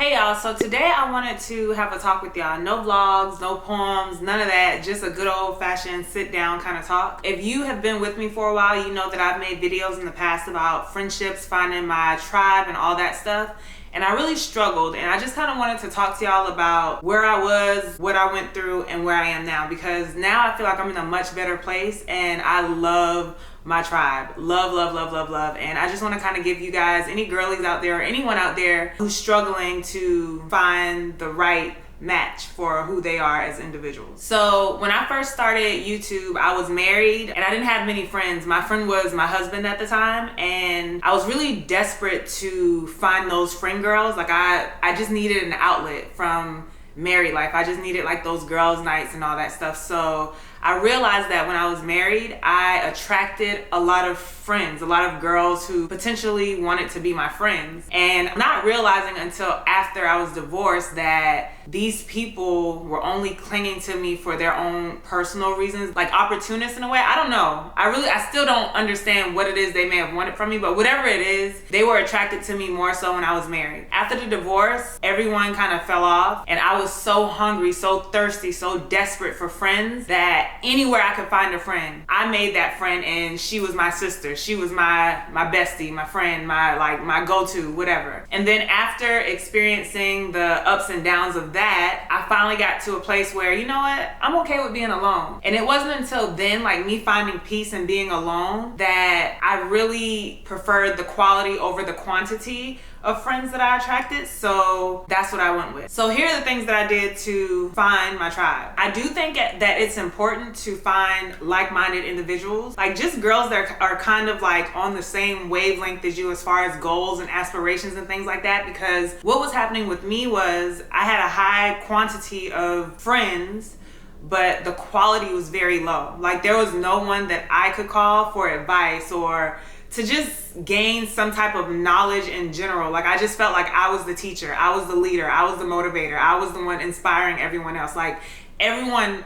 Hey y'all, so today I wanted to have a talk with y'all. No vlogs, no poems, none of that. Just a good old fashioned sit down kind of talk. If you have been with me for a while, you know that I've made videos in the past about friendships, finding my tribe and all that stuff. And I really struggled, and I just kind of wanted to talk to y'all about where I was, what I went through, and where I am now, because now I feel like I'm in a much better place and I love my tribe. Love. And I just want to kind of give you guys, any girlies out there or anyone out there who's struggling to find the right match for who they are as individuals. So when I first started YouTube, I was married and I didn't have many friends. My friend was my husband at the time, and I was really desperate to find those friend girls. Like I just needed an outlet from married life. I just needed like those girls' nights and all that stuff. So I realized that when I was married, I attracted a lot of friends, a lot of girls who potentially wanted to be my friends. And not realizing until after I was divorced that these people were only clinging to me for their own personal reasons, like opportunists in a way. I don't know. I still don't understand what it is they may have wanted from me, but whatever it is, they were attracted to me more so when I was married. After the divorce, everyone kind of fell off, and I was so hungry, so thirsty, so desperate for friends that anywhere I could find a friend, I made that friend, and she was my sister. She was my bestie, my friend, my go-to, whatever. And then after experiencing the ups and downs of that, I finally got to a place where, you know what, I'm okay with being alone. And it wasn't until then, like me finding peace and being alone, that I really preferred the quality over the quantity of friends that I attracted. So that's what I went with. So here are the things that I did to find my tribe. I do think that it's important to find like-minded individuals, like just girls that are kind of like on the same wavelength as you as far as goals and aspirations and things like that. Because what was happening with me was I had a high quantity of friends, but the quality was very low. Like there was no one that I could call for advice or to just gain some type of knowledge in general. Like I just felt like I was the teacher, I was the leader, I was the motivator, I was the one inspiring everyone else. Like everyone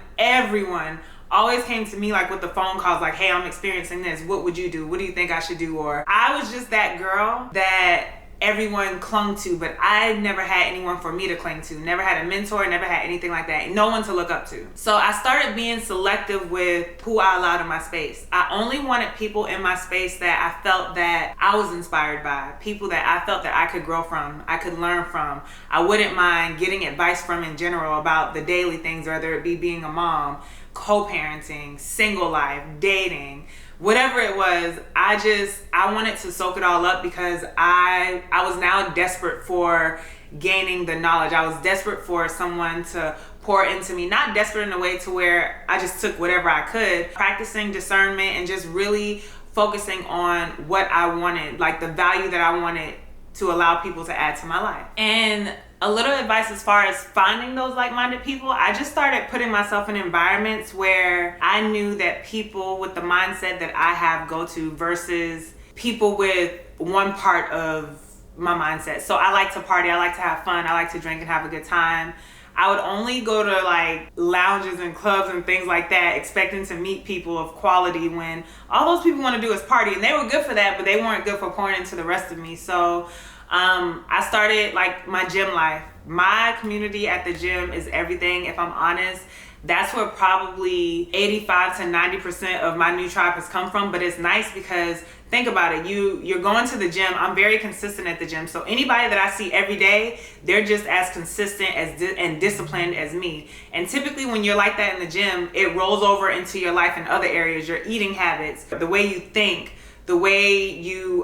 always came to me like with the phone calls, like, hey, I'm experiencing this, what would you do? What do you think I should do? Or I was just that girl that everyone clung to, but I never had anyone for me to cling to, never had a mentor, never had anything like that, no one to look up to. So I started being selective with who I allowed in my space. I only wanted people in my space that I felt that I was inspired by, people that I felt that I could grow from, I could learn from. I wouldn't mind getting advice from in general about the daily things, whether it be being a mom, co-parenting, single life, dating, whatever it was. I wanted to soak it all up because I was now desperate for gaining the knowledge. I was desperate for someone to pour into me, not desperate in a way to where I just took whatever I could, practicing discernment and just really focusing on what I wanted, like the value that I wanted to allow people to add to my life. And a little advice as far as finding those like-minded people, I just started putting myself in environments where I knew that people with the mindset that I have go to versus people with one part of my mindset. So I like to party, I like to have fun, I like to drink and have a good time. I would only go to like lounges and clubs and things like that expecting to meet people of quality when all those people want to do is party, and they were good for that, but they weren't good for pouring into the rest of me. So I started like my gym life. My community at the gym is everything. If I'm honest, that's where probably 85 to 90% of my new tribe has come from. But it's nice because think about it. You're going to the gym. I'm very consistent at the gym. So anybody that I see every day, they're just as consistent and disciplined as me. And typically when you're like that in the gym, it rolls over into your life in other areas, your eating habits, the way you think, the way you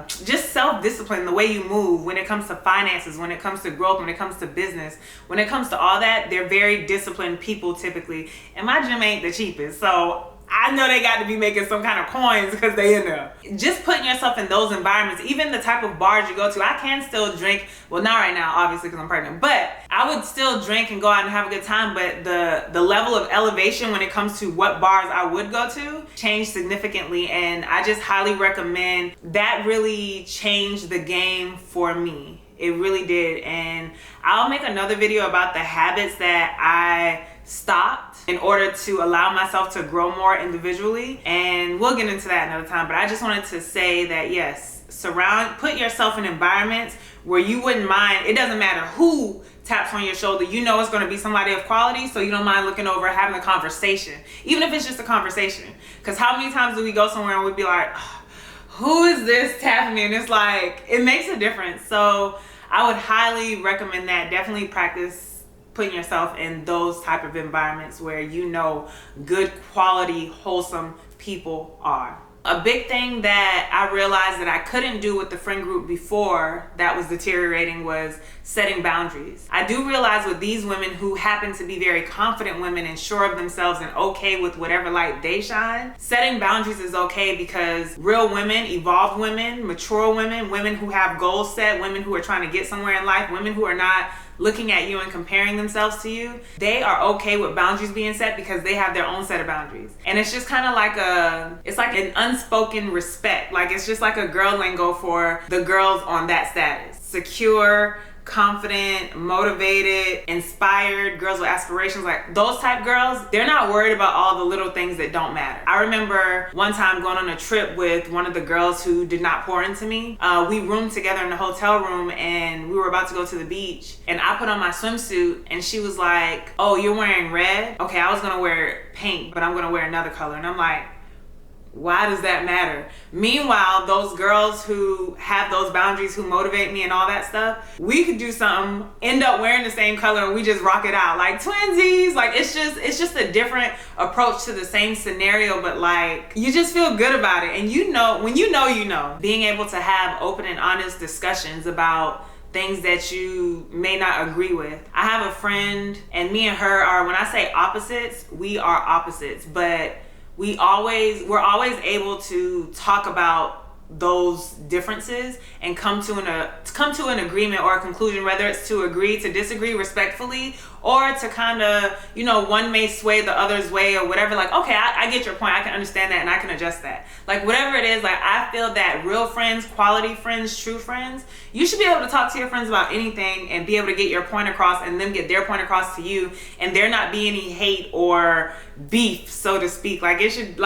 just self-discipline, the way you move when it comes to finances, when it comes to growth, when it comes to business, when it comes to all that. They're very disciplined people typically. And my gym ain't the cheapest, so I know they got to be making some kind of coins because they in there. Just putting yourself in those environments, even the type of bars you go to. I can still drink, well not right now obviously because I'm pregnant, but I would still drink and go out and have a good time. But the level of elevation when it comes to what bars I would go to changed significantly, and I just highly recommend that. Really changed the game for me. It really did. And I'll make another video about the habits that I stopped in order to allow myself to grow more individually, and we'll get into that another time. But I just wanted to say that yes, put yourself in environments where you wouldn't mind, it doesn't matter who taps on your shoulder, you know it's going to be somebody of quality, so you don't mind looking over, having a conversation, even if it's just a conversation. Because how many times do we go somewhere and we'd be like, who is this tapping me? And it's like, it makes a difference. So I would highly recommend that. Definitely practice putting yourself in those type of environments where you know good quality, wholesome people are. A big thing that I realized that I couldn't do with the friend group before that was deteriorating was setting boundaries. I do realize with these women who happen to be very confident women and sure of themselves and okay with whatever light they shine, setting boundaries is okay, because real women, evolved women, mature women, women who have goals set, women who are trying to get somewhere in life, women who are not looking at you and comparing themselves to you, they are okay with boundaries being set because they have their own set of boundaries. And it's just kind of like it's like an unspoken respect. Like, it's just like a girl lingo for the girls on that status. Secure, confident, motivated, inspired, girls with aspirations, like those type girls, they're not worried about all the little things that don't matter. I remember one time going on a trip with one of the girls who did not pour into me. We roomed together in the hotel room and we were about to go to the beach, and I put on my swimsuit and she was like, oh, you're wearing red? Okay, I was gonna wear pink, but I'm gonna wear another color. And I'm like, why does that matter? Meanwhile, those girls who have those boundaries, who motivate me and all that stuff, we could do something, end up wearing the same color, and we just rock it out like twinsies. Like, it's just a different approach to the same scenario, but like, you just feel good about it. And you know, when you know, being able to have open and honest discussions about things that you may not agree with. I have a friend, and me and her are, when I say opposites, we are opposites, but we're always able to talk about those differences and come to an agreement or a conclusion, whether it's to agree to disagree respectfully, or to kind of, you know, one may sway the other's way or whatever. Like, okay, I get your point, I can understand that and I can adjust that. Like, whatever it is, like, I feel that real friends, quality friends, true friends, you should be able to talk to your friends about anything and be able to get your point across and them get their point across to you, and there not be any hate or beef, so to speak. Like, it shouldn't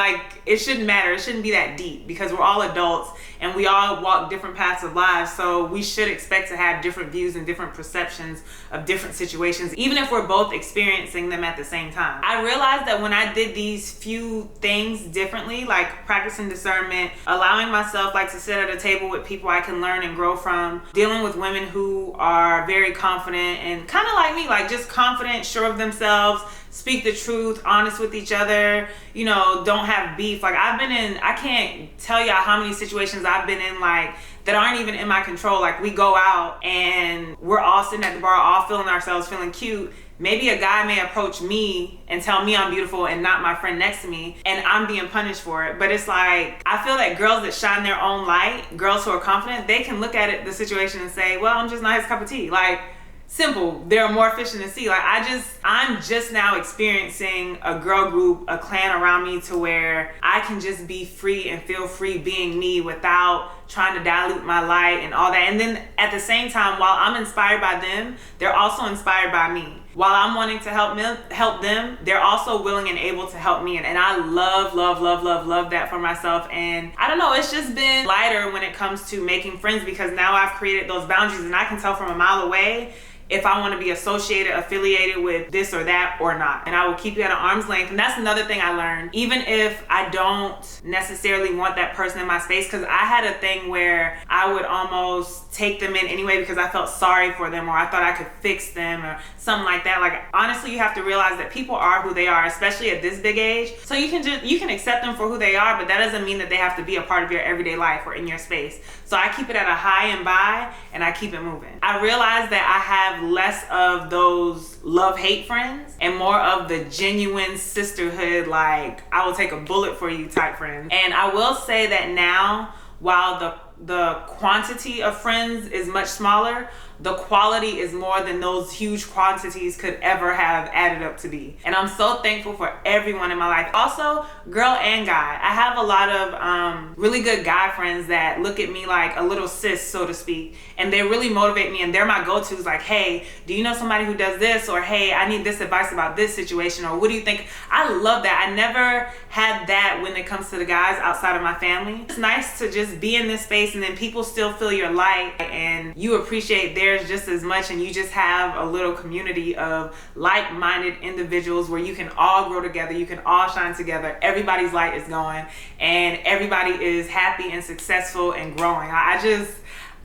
matter. It shouldn't be that deep, because we're all adults and we all walk different paths of lives, so we should expect to have different views and different perceptions of different situations, even if we're both experiencing them at the same time. I realized that when I did these few things differently, like practicing discernment, allowing myself like to sit at a table with people I can learn and grow from, dealing with women who are very confident and kind of like me, like just confident, sure of themselves, speak the truth, honest with each other, you know, don't have beef. Like, I can't tell y'all how many situations I've been in, like, that aren't even in my control. Like, we go out and we're all sitting at the bar, all feeling ourselves, feeling cute. Maybe a guy may approach me and tell me I'm beautiful and not my friend next to me, and I'm being punished for it. But it's like, I feel that girls that shine their own light, girls who are confident, they can look at the situation and say, well, I'm just not his cup of tea. Like, simple. There are more fish in the sea. Like, I'm just now experiencing a girl group, a clan around me, to where I can just be free and feel free being me without trying to dilute my light and all that. And then at the same time, while I'm inspired by them, they're also inspired by me. While I'm wanting to help them, they're also willing and able to help me. And I love that for myself. And I don't know, it's just been lighter when it comes to making friends, because now I've created those boundaries and I can tell from a mile away if I want to be affiliated with this or that or not. And I will keep you at an arm's length. And that's another thing I learned. Even if I don't necessarily want that person in my space, because I had a thing where I would almost take them in anyway because I felt sorry for them, or I thought I could fix them or something like that. Like, honestly, you have to realize that people are who they are, especially at this big age. So you can accept them for who they are, but that doesn't mean that they have to be a part of your everyday life or in your space. So I keep it at a high and by, and I keep it moving. I realize that I have less of those love-hate friends and more of the genuine sisterhood, like, I will take a bullet for you type friends. And I will say that now, while the quantity of friends is much smaller, the quality is more than those huge quantities could ever have added up to be. And I'm so thankful for everyone in my life. Also, girl and guy. I have a lot of really good guy friends that look at me like a little sis, so to speak, and they really motivate me, and they're my go-tos, like, hey, do you know somebody who does this? Or hey, I need this advice about this situation, or what do you think? I love that. I never had that when it comes to the guys outside of my family. It's nice to just be in this space and then people still feel your light and you appreciate theirs just as much, and you just have a little community of like-minded individuals where you can all grow together, you can all shine together, everybody's light is going, and everybody is happy and successful and growing.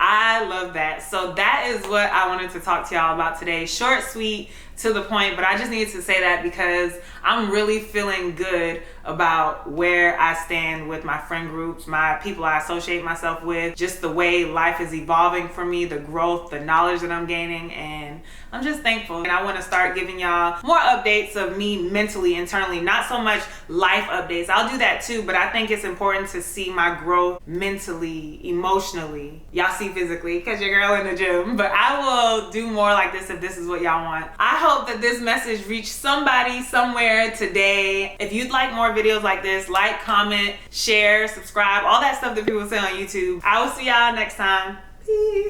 I love that. So that is what I wanted to talk to y'all about today. Short, sweet, to the point, but I just needed to say that because I'm really feeling good about where I stand with my friend groups, my people I associate myself with, just the way life is evolving for me, the growth, the knowledge that I'm gaining, and I'm just thankful. And I want to start giving y'all more updates of me mentally, internally, not so much life updates. I'll do that too, but I think it's important to see my growth mentally, emotionally. Y'all see physically because your girl in the gym, but I will do more like this if this is what y'all want. I hope that this message reached somebody somewhere today. If you'd like more videos like this, like, comment, share, subscribe, all that stuff that people say on YouTube. I will see y'all next time. Peace.